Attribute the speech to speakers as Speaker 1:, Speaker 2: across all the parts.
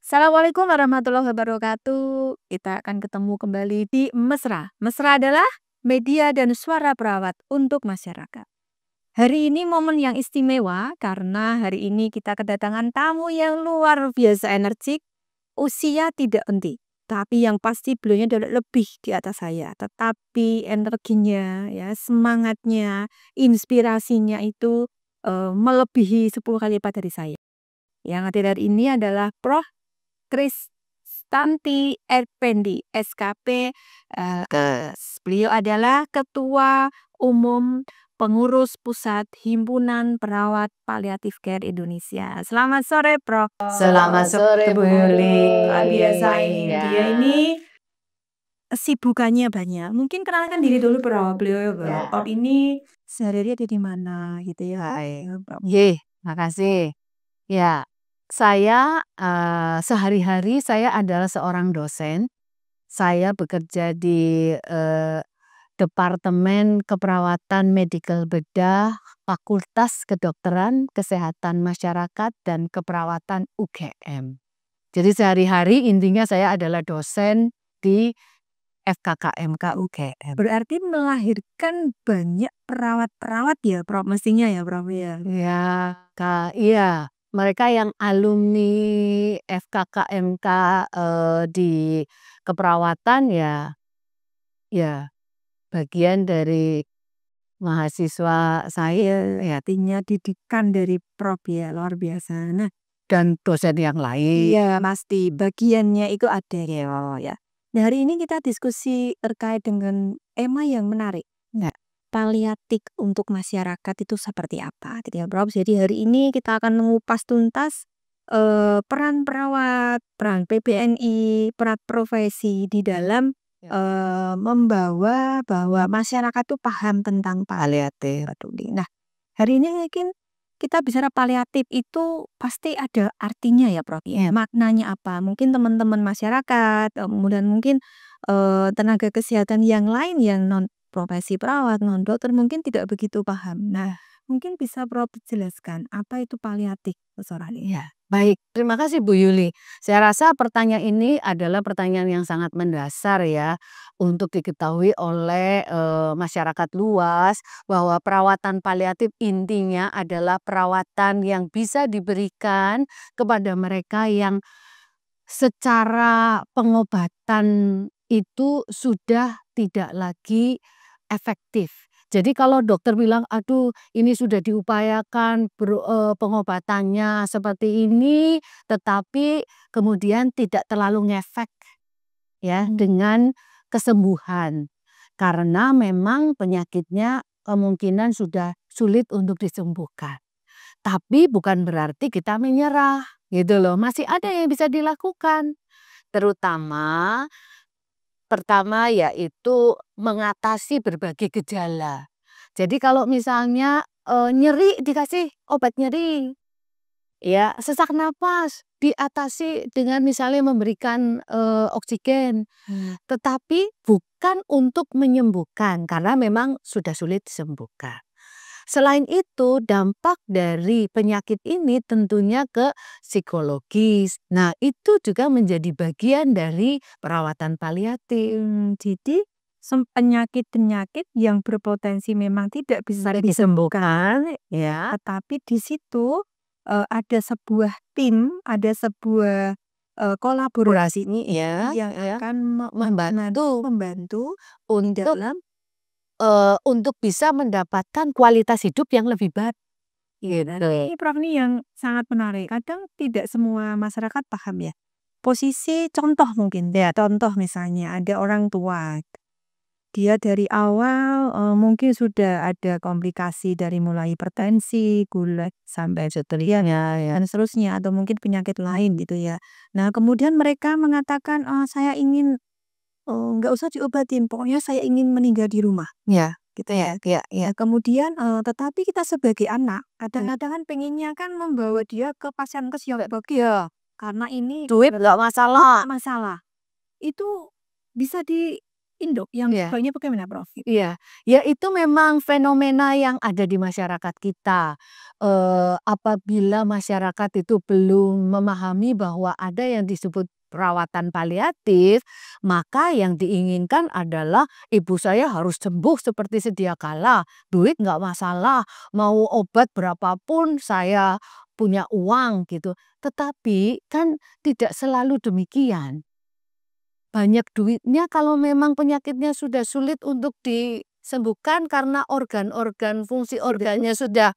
Speaker 1: Assalamualaikum warahmatullahi wabarakatuh. Kita akan ketemu kembali di Mesra. Mesra adalah media dan suara perawat untuk masyarakat. Hari ini momen yang istimewa karena hari ini kita kedatangan tamu yang luar biasa energik. Usia tidak penting, tapi yang pasti beliaunya adalah lebih di atas saya. Tetapi energinya, ya semangatnya, inspirasinya itu melebihi 10 kali lipat dari saya. Yang hadir hari ini adalah Prof. Kristanti Effendi, SKP. Beliau adalah Ketua Umum Pengurus Pusat Himpunan Perawat Paliatif Care Indonesia. Selamat sore, Prof.
Speaker 2: Selamat sore, Bu Yuli.
Speaker 1: Luar biasa ini.
Speaker 2: Ya.
Speaker 1: Dia ini kesibukannya banyak. Mungkin kenalkan diri dulu, Prof. Beliau,
Speaker 2: Ya.
Speaker 1: Prof ini sehari-hari ada di mana gitu ya. Prof.
Speaker 2: Makasih. Ya, saya sehari-hari saya adalah seorang dosen. Saya bekerja di Departemen Keperawatan Medikal Bedah, Fakultas Kedokteran, Kesehatan Masyarakat, dan Keperawatan UGM. Jadi sehari-hari intinya saya adalah dosen di FKKMK UGM.
Speaker 1: Berarti melahirkan banyak perawat-perawat ya, Prof, mestinya ya, Prof ya.
Speaker 2: Ya, iya. Mereka yang alumni FKKMK di keperawatan ya bagian dari mahasiswa saya ya,
Speaker 1: Artinya didikan dari Prof ya, luar biasa. Nah,
Speaker 2: dan dosen yang lain.
Speaker 1: iya pasti bagiannya itu ada ya. Nah, hari ini kita diskusi terkait dengan tema yang menarik.
Speaker 2: Ya.
Speaker 1: Paliatif untuk masyarakat itu seperti apa gitu ya, Prof. Jadi hari ini kita akan mengupas tuntas peran perawat, peran PBNI, peran profesi di dalam membawa bahwa masyarakat tuh paham tentang
Speaker 2: Paliatif.
Speaker 1: peduli. Nah, hari ini mungkin kita bicara paliatif itu pasti ada artinya ya, Prof. Ya. Maknanya apa? Mungkin teman-teman masyarakat, kemudian mungkin tenaga kesehatan yang lain yang non profesi perawat, non dokter mungkin tidak begitu paham. Nah, mungkin bisa Prof jelaskan apa itu paliatif, Sorani?
Speaker 2: Ya, baik. Terima kasih Bu Yuli. Saya rasa pertanyaan ini adalah pertanyaan yang sangat mendasar ya untuk diketahui oleh masyarakat luas bahwa perawatan paliatif intinya adalah perawatan yang bisa diberikan kepada mereka yang secara pengobatan itu sudah tidak lagi efektif. Jadi kalau dokter bilang, aduh ini sudah diupayakan pengobatannya seperti ini, tetapi kemudian tidak terlalu ngefek ya dengan kesembuhan. Karena memang penyakitnya kemungkinan sudah sulit untuk disembuhkan. Tapi bukan berarti kita menyerah gitu loh. Masih ada yang bisa dilakukan. Terutama pertama yaitu mengatasi berbagai gejala. Jadi kalau misalnya nyeri dikasih obat nyeri. Ya, sesak napas diatasi dengan misalnya memberikan oksigen. Tetapi bukan untuk menyembuhkan karena memang sudah sulit disembuhkan. Selain itu, dampak dari penyakit ini tentunya ke psikologis. Nah, itu juga menjadi bagian dari perawatan paliatif.
Speaker 1: Jadi penyakit-penyakit yang berpotensi memang tidak bisa disembuhkan ya, tetapi di situ ada sebuah tim, ada sebuah kolaborasi
Speaker 2: Ini ya,
Speaker 1: yang akan membantu
Speaker 2: untuk
Speaker 1: dalam
Speaker 2: untuk bisa mendapatkan kualitas hidup yang lebih baik.
Speaker 1: Ini Prof ini yang sangat menarik. Kadang tidak semua masyarakat paham ya. Posisi contoh mungkin ya, contoh misalnya ada orang tua. Dia dari awal mungkin sudah ada komplikasi dari mulai hipertensi, gula sampai seterusnya dan seterusnya atau mungkin penyakit lain gitu ya. Nah, kemudian mereka mengatakan saya ingin nggak usah diobatin, pokoknya saya ingin meninggal di rumah.
Speaker 2: Ya,
Speaker 1: Gitu ya.
Speaker 2: ya.
Speaker 1: Kemudian tetapi kita sebagai anak kadang-kadang kan pengennya kan membawa dia ke pasienkes yang bagus karena ini
Speaker 2: Duit nggak masalah.
Speaker 1: masalah. Itu bisa induk yang
Speaker 2: Iya.
Speaker 1: sebaiknya bagaimana, Prof?
Speaker 2: Iya, ya itu memang fenomena yang ada di masyarakat kita. Apabila masyarakat itu belum memahami bahwa ada yang disebut perawatan paliatif, maka yang diinginkan adalah ibu saya harus sembuh seperti sedia kala. Duit nggak masalah, mau obat berapapun saya punya uang gitu. Tetapi kan tidak selalu demikian. Banyak duitnya kalau memang penyakitnya sudah sulit untuk disembuhkan karena organ-organ, fungsi organnya sudah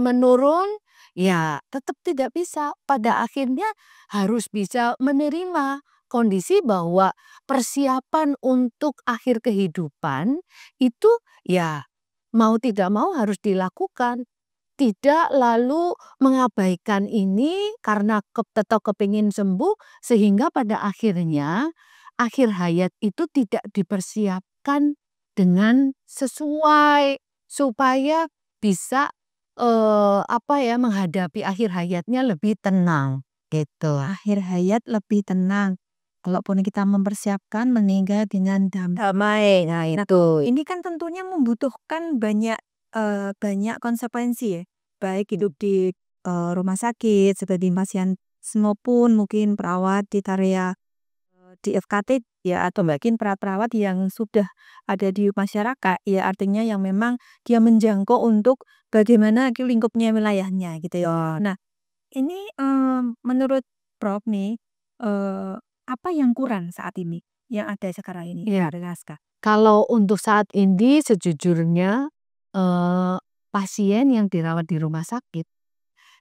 Speaker 2: menurun, ya tetap tidak bisa. Pada akhirnya harus bisa menerima kondisi bahwa persiapan untuk akhir kehidupan itu ya mau tidak mau harus dilakukan. Tidak lalu mengabaikan ini karena tetap kepingin sembuh, sehingga pada akhirnya, akhir hayat itu tidak dipersiapkan dengan sesuai, supaya bisa, menghadapi akhir hayatnya lebih tenang, gitu.
Speaker 1: Akhir hayat lebih tenang. Kalaupun kita mempersiapkan meninggal dengan damai. Nah,
Speaker 2: Itu.
Speaker 1: ini kan tentunya membutuhkan banyak konsekuensi ya, baik hidup di rumah sakit sebagai pasien maupun mungkin perawat di area di FKT ya, atau mungkin perawat-perawat yang sudah ada di masyarakat ya, artinya yang memang dia menjangkau untuk bagaimana lingkupnya wilayahnya gitu ya. Nah, ini menurut Prof nih, apa yang kurang saat ini yang ada sekarang ini
Speaker 2: Iya.
Speaker 1: dari naskah?
Speaker 2: Kalau untuk saat ini sejujurnya, pasien yang dirawat di rumah sakit,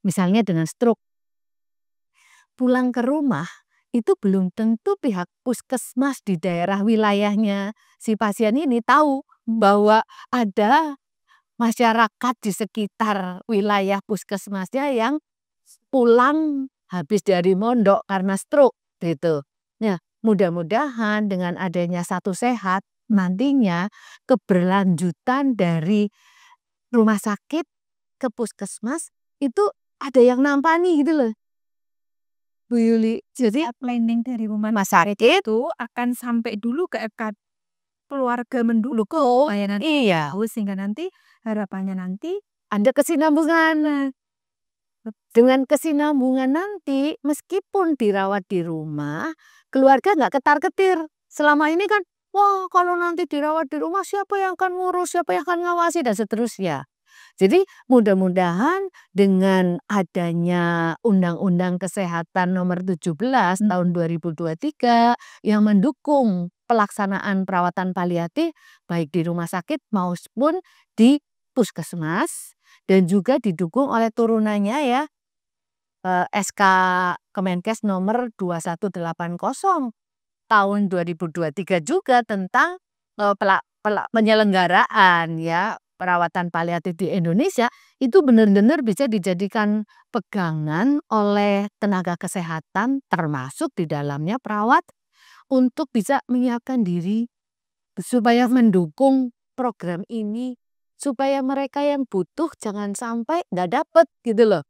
Speaker 2: misalnya dengan stroke, pulang ke rumah, itu belum tentu pihak puskesmas di daerah wilayahnya si pasien ini tahu bahwa ada masyarakat di sekitar wilayah puskesmasnya yang pulang habis dari mondok karena stroke, gitu. Nah, mudah-mudahan dengan adanya Satu Sehat, nantinya keberlanjutan dari rumah sakit ke puskesmas itu ada yang nampani gitu loh, Bu Yuli. Jadi
Speaker 1: Planning dari rumah
Speaker 2: sakit
Speaker 1: itu akan sampai dulu ke FK keluarga mendukung layanan
Speaker 2: iya,
Speaker 1: sehingga nanti harapannya nanti
Speaker 2: ada kesinambungan. Dengan kesinambungan nanti, meskipun dirawat di rumah, keluarga nggak ketar-ketir. Selama ini kan, wah kalau nanti dirawat di rumah siapa yang akan ngurus, siapa yang akan ngawasi, dan seterusnya. Jadi mudah-mudahan dengan adanya Undang-Undang Kesehatan Nomor 17 tahun 2023 yang mendukung pelaksanaan perawatan paliatif baik di rumah sakit maupun di puskesmas, dan juga didukung oleh turunannya ya, SK Kemenkes nomor 2180 tahun 2023 juga tentang, penyelenggaraan ya perawatan paliatif di Indonesia itu benar-benar bisa dijadikan pegangan oleh tenaga kesehatan termasuk di dalamnya perawat untuk bisa menyiapkan diri supaya mendukung program ini, supaya mereka yang butuh jangan sampai nggak dapet gitu loh.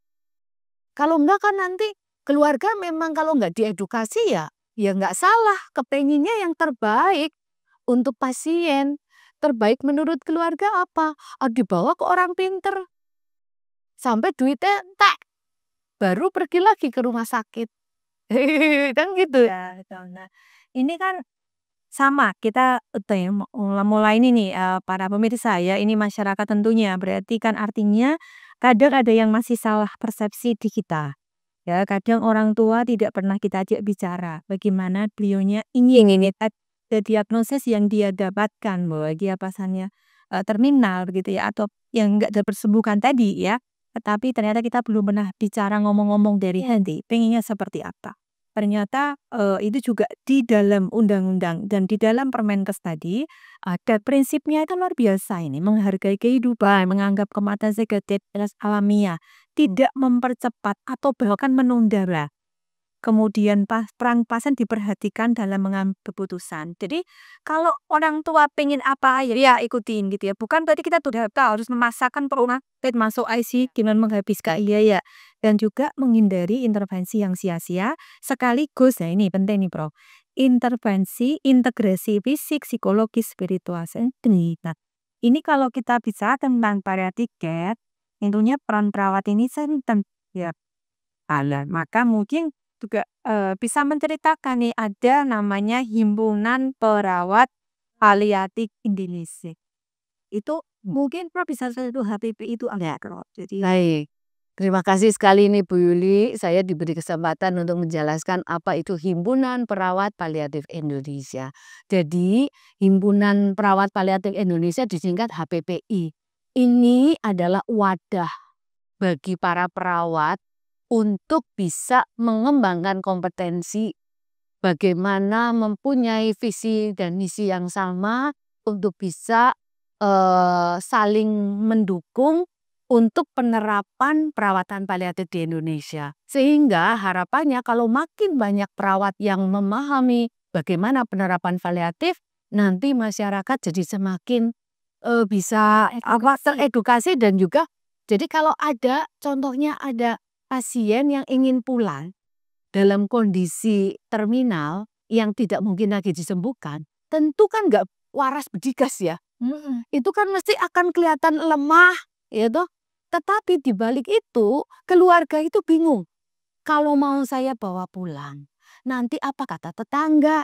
Speaker 2: Kalau enggak kan nanti keluarga memang kalau nggak diedukasi ya nggak salah, kepenginnya yang terbaik untuk pasien. Terbaik menurut keluarga apa? Dibawa ke orang pinter, sampai duitnya entek, baru pergi lagi ke rumah sakit. Kan gitu.
Speaker 1: ya betul. Nah, ini kan sama kita ya, mulai ini nih para pemirsa ya, ini masyarakat tentunya, berarti kan artinya kadang ada yang masih salah persepsi di kita. Ya, kadang orang tua tidak pernah kita ajak bicara bagaimana beliaunya ingin ini ada diagnosis yang dia dapatkan bahwa dia pasannya terminal begitu ya, atau yang enggak disembuhkan tadi ya. Tetapi ternyata kita belum pernah bicara ngomong-ngomong dari hati, pengennya seperti apa. Ternyata itu juga di dalam undang-undang dan di dalam Permenkes tadi ada prinsipnya itu luar biasa ini, menghargai kehidupan, menganggap kematian sebagai proses alamiah, tidak mempercepat atau bahkan menunda lah. Kemudian peran pasien diperhatikan dalam mengambil keputusan. Jadi kalau orang tua pengen apa ya ikutin gitu ya. Bukan berarti kita sudah harus memaksakan perumahan masuk ICU dengan menghabiskan biaya dan juga menghindari intervensi yang sia-sia sekaligus. Nah ini penting nih Prof. intervensi, integrasi fisik, psikologis, spiritual, sendiri. Nah, ini kalau kita bicara tentang palliative care, tentunya peran perawat ini sangat ya. Maka mungkin juga bisa menceritakan nih ada namanya Himpunan Perawat Paliatif Indonesia. Itu mungkin Prof bisa satu HPPI itu ada Prof. Jadi
Speaker 2: Baik. Terima kasih sekali nih Bu Yuli, saya diberi kesempatan untuk menjelaskan apa itu Himpunan Perawat Paliatif Indonesia. Jadi, Himpunan Perawat Paliatif Indonesia disingkat HPPI. Ini adalah wadah bagi para perawat untuk bisa mengembangkan kompetensi bagaimana mempunyai visi dan misi yang sama untuk bisa saling mendukung untuk penerapan perawatan paliatif di Indonesia. Sehingga harapannya kalau makin banyak perawat yang memahami bagaimana penerapan paliatif, nanti masyarakat jadi semakin bisa teredukasi dan juga jadi kalau ada contohnya ada pasien yang ingin pulang dalam kondisi terminal yang tidak mungkin lagi disembuhkan, tentu kan nggak waras bedikas ya. Itu kan mesti akan kelihatan lemah, ya toh. Tetapi di balik itu, keluarga itu bingung. Kalau mau saya bawa pulang, nanti apa kata tetangga?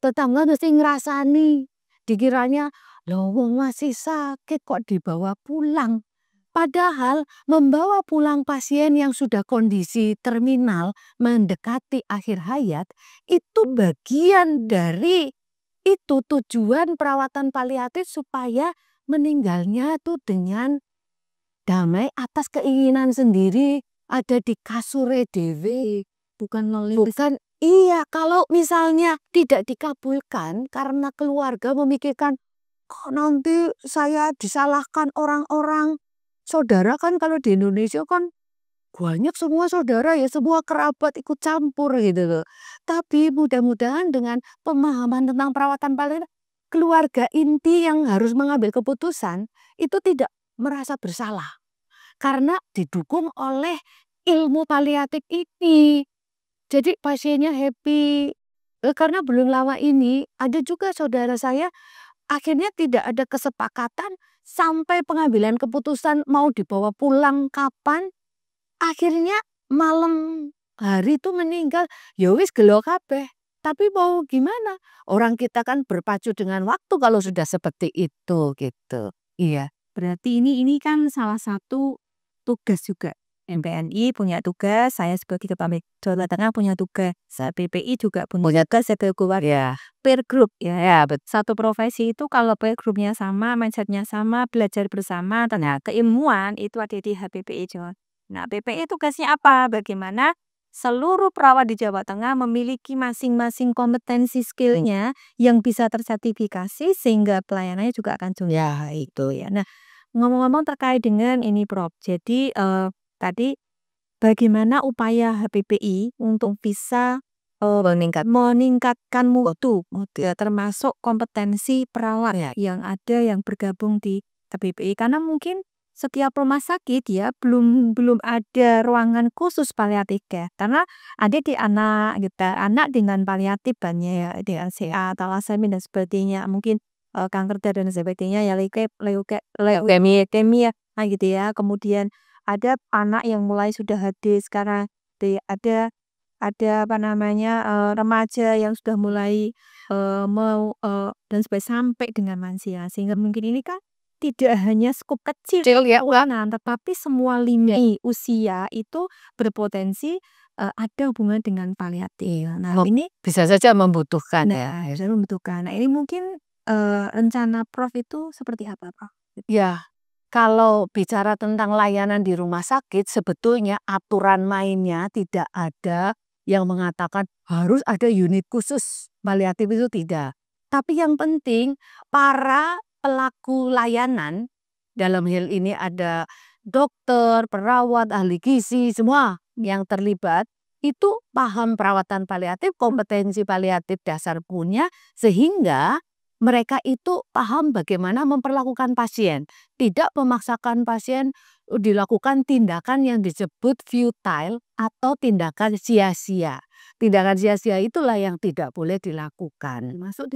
Speaker 2: Tetangga mesti ngerasani. Dikiranya, loh wong masih sakit kok dibawa pulang. Padahal membawa pulang pasien yang sudah kondisi terminal mendekati akhir hayat itu bagian dari itu tujuan perawatan paliatif supaya meninggalnya itu dengan damai atas keinginan sendiri ada di kasure dewe.
Speaker 1: bukan melalui
Speaker 2: Bukan iya kalau misalnya tidak dikabulkan karena keluarga memikirkan kok nanti saya disalahkan orang-orang. Saudara kan kalau di Indonesia kan banyak semua saudara ya, semua kerabat ikut campur gitu loh. Tapi mudah-mudahan dengan pemahaman tentang perawatan paliatif, keluarga inti yang harus mengambil keputusan itu tidak merasa bersalah. Karena didukung oleh ilmu paliatif ini. Jadi pasiennya happy. Karena belum lama ini ada juga saudara saya akhirnya tidak ada kesepakatan sampai pengambilan keputusan mau dibawa pulang kapan. Akhirnya malam hari itu meninggal. Ya wis gelo kabeh. Tapi mau gimana? Orang kita kan berpacu dengan waktu kalau sudah seperti itu gitu. Iya.
Speaker 1: berarti ini kan salah satu tugas juga. MPNI punya tugas, saya sebagai Kepala Jawa Tengah punya tugas, PPI juga punya tugas sebagai keluarga. Peer group ya, satu profesi itu kalau peer groupnya sama, mindsetnya sama, belajar bersama, nah keilmuan itu ada di HPPI Jawa. Nah PPI tugasnya apa? Bagaimana seluruh perawat di Jawa Tengah memiliki masing-masing kompetensi skillnya yang bisa tersertifikasi sehingga pelayanannya juga akan
Speaker 2: Ya itu
Speaker 1: ya. Nah ngomong-ngomong terkait dengan ini Prof, jadi tadi bagaimana upaya HPPI untuk bisa meningkatkan mutu ya, termasuk kompetensi perawat yang ada yang bergabung di HPPI karena mungkin setiap rumah sakit ya belum ada ruangan khusus paliatif care karena ada di anak gitu anak dengan paliatif banyak ya dengan CA, thalassemia dan sebagainya mungkin kanker darah dan sebagainya ya leukemia gitu ya kemudian ada anak yang mulai sudah HD sekarang ada apa namanya remaja yang sudah mulai mau dan sampai dengan lansia sehingga mungkin ini kan tidak hanya skup kecil
Speaker 2: ya
Speaker 1: nah tetapi semua lini usia itu berpotensi ada hubungan dengan paliatif. Nah ini
Speaker 2: bisa saja membutuhkan
Speaker 1: nah saya membutuhkan. Nah ini mungkin rencana Prof itu seperti apa Prof?
Speaker 2: Ya, kalau bicara tentang layanan di rumah sakit, sebetulnya aturan mainnya tidak ada yang mengatakan harus ada unit khusus paliatif itu tidak. Tapi yang penting para pelaku layanan dalam hal ini ada dokter, perawat, ahli gizi, semua yang terlibat itu paham perawatan paliatif, kompetensi paliatif dasar punya sehingga mereka itu paham bagaimana memperlakukan pasien. Tidak memaksakan pasien dilakukan tindakan yang disebut futile atau tindakan sia-sia. tindakan sia-sia itulah yang tidak boleh dilakukan. Termasuk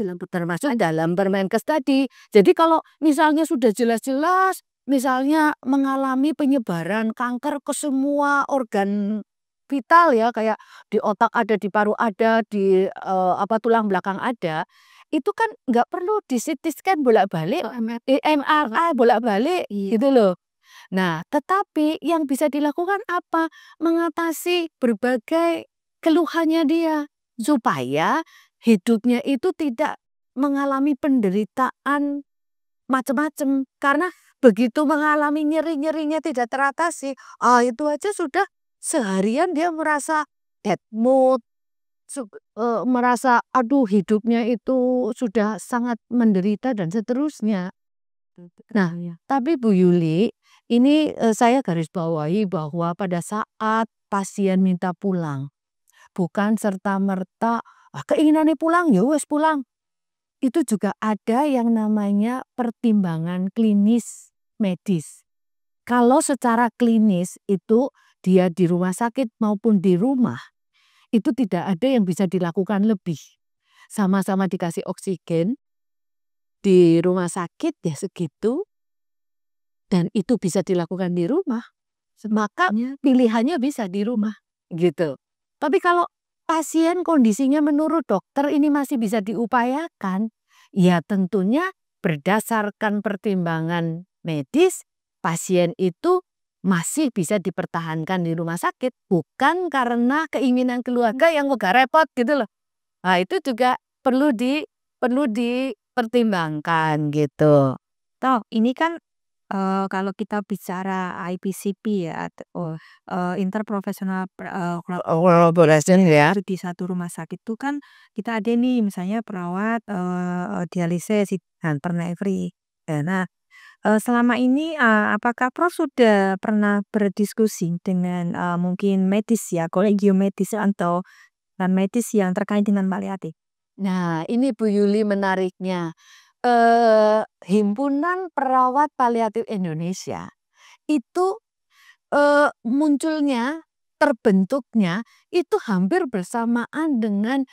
Speaker 2: dalam Permenkes tadi. Jadi kalau misalnya sudah jelas-jelas misalnya mengalami penyebaran kanker ke semua organ vital ya, kayak di otak ada, di paru ada, di tulang belakang ada, itu kan nggak perlu di-CT scan bolak-balik, MRI bolak-balik gitu loh. Nah, tetapi yang bisa dilakukan apa? Mengatasi berbagai keluhannya dia supaya hidupnya itu tidak mengalami penderitaan macam-macam. Karena begitu mengalami nyeri-nyerinya tidak teratasi, itu aja sudah seharian dia merasa bad mood, merasa aduh hidupnya itu sudah sangat menderita dan seterusnya. Nah, tapi Bu Yuli, ini saya garis bawahi bahwa pada saat pasien minta pulang, bukan serta-merta keinginannya pulang ya wes pulang. Itu juga ada yang namanya pertimbangan klinis medis. Kalau secara klinis itu dia di rumah sakit maupun di rumah, itu tidak ada yang bisa dilakukan lebih. Sama-sama dikasih oksigen, di rumah sakit ya segitu, dan itu bisa dilakukan di rumah, maka pilihannya bisa di rumah gitu. Tapi kalau pasien kondisinya menurut dokter ini masih bisa diupayakan, ya tentunya berdasarkan pertimbangan medis, pasien itu masih bisa dipertahankan di rumah sakit, bukan karena keinginan keluarga yang agak repot gitu loh. Nah, itu juga perlu dipertimbangkan gitu.
Speaker 1: Toh, ini kan kalau kita bicara IPCP ya, interprofesional
Speaker 2: Collaboration ya.
Speaker 1: di satu rumah sakit itu kan kita ada nih misalnya perawat dialisis dan pernah-free. Nah, selama ini apakah Prof sudah pernah berdiskusi dengan mungkin medis ya, kolegium medis atau non medis yang terkait dengan paliatif?
Speaker 2: Nah, ini Bu Yuli menariknya. Himpunan Perawat Paliatif Indonesia itu munculnya, terbentuknya itu hampir bersamaan dengan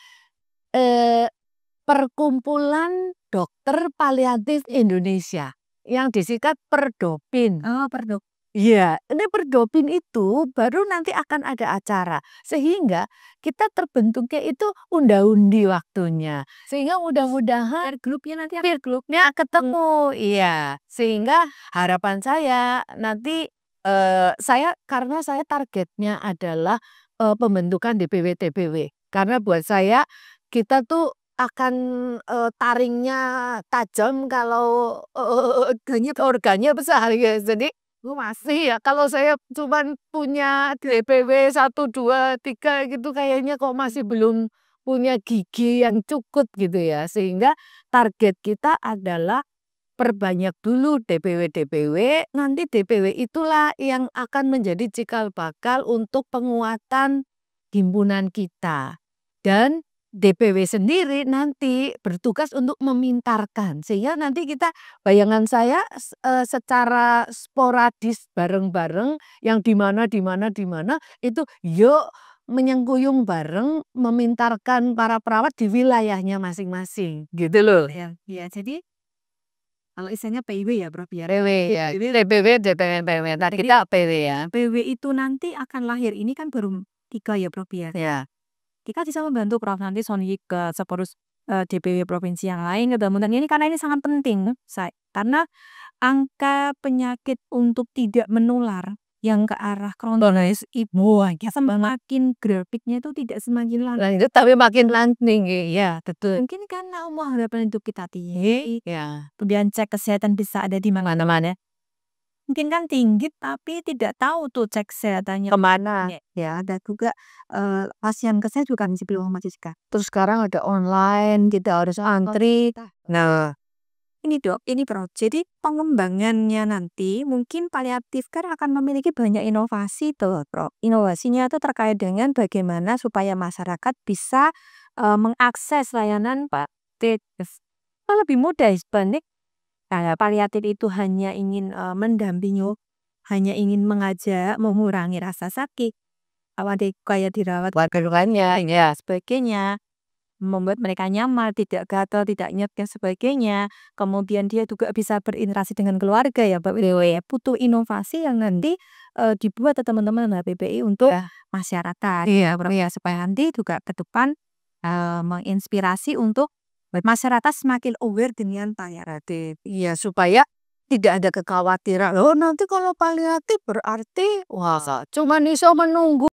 Speaker 2: Perkumpulan Dokter Paliatif Indonesia yang disingkat Perdopin.
Speaker 1: Oh, Perdop.
Speaker 2: Iya, ini Perdopin itu baru nanti akan ada acara. Sehingga kita terbentuknya itu unda-undi waktunya. Sehingga mudah-mudahan
Speaker 1: Grupnya nanti
Speaker 2: peer group-nya ketemu. Iya, sehingga harapan saya nanti karena saya targetnya adalah pembentukan DPW-DPW. Karena buat saya kita tuh akan taringnya tajam kalau organnya besar ya. Jadi masih ya kalau saya cuman punya DPW 1, 2, 3 gitu kayaknya kok masih belum punya gigi yang cukup gitu ya. Sehingga target kita adalah perbanyak dulu DPW-DPW, nanti DPW itulah yang akan menjadi cikal bakal untuk penguatan himpunan kita. Dan DPW sendiri nanti bertugas untuk memintarkan. Sehingga nanti kita, bayangan saya secara sporadis bareng-bareng yang di mana itu yuk menyengkuyung bareng memintarkan para perawat di wilayahnya masing-masing gitu loh.
Speaker 1: Ya, jadi kalau istilahnya PIW ya, Prof ya.
Speaker 2: PW ya, DPW, DPW, tadi kita PW ya.
Speaker 1: PW itu nanti akan lahir, ini kan baru 3 ya, Prof ya.
Speaker 2: Ya.
Speaker 1: Kita bisa membantu Prof nanti Sony ke sepurus DPW provinsi yang lain mudah-mudahan ini karena ini sangat penting, karena angka penyakit untuk tidak menular yang ke arah kronis itu semakin grafiknya itu tidak semakin
Speaker 2: Nah,
Speaker 1: lama.
Speaker 2: itu tapi makin tinggi, ya betul.
Speaker 1: Mungkin karena umur harapan hidup kita tinggi,
Speaker 2: Ya.
Speaker 1: kemudian cek kesehatan bisa ada di mana-mana. Mungkin kan tinggi tapi tidak tahu tuh cek kesehatannya
Speaker 2: Kemana?
Speaker 1: ya, ada juga pasien kesehatan juga masih belum Siska.
Speaker 2: Terus sekarang ada online, kita harus antri. Nah,
Speaker 1: Ini Dok, ini Prof. Jadi pengembangannya nanti mungkin paliatif kan akan memiliki banyak inovasi tuh, Prof. Inovasinya itu terkait dengan bagaimana supaya masyarakat bisa mengakses layanan paliatif lebih mudah dibanding paliatif itu hanya ingin mendampingi, hanya ingin mengajak mengurangi rasa sakit. adikku kayak dirawat
Speaker 2: Warga lainnya, ya.
Speaker 1: sebagainya, membuat mereka nyaman, tidak gatal, tidak nyet dan sebagainya. Kemudian dia juga bisa berinteraksi dengan keluarga ya, Mbak, ya. Butuh inovasi yang nanti dibuat teman-teman HPPI untuk
Speaker 2: Ya.
Speaker 1: masyarakat.
Speaker 2: Iya,
Speaker 1: Ya, supaya nanti juga ke depan menginspirasi untuk masyarakat semakin aware dengan paliatif.
Speaker 2: Iya, supaya tidak ada kekhawatiran, "Oh, nanti kalau paliatif berarti wah cuman iso menunggu."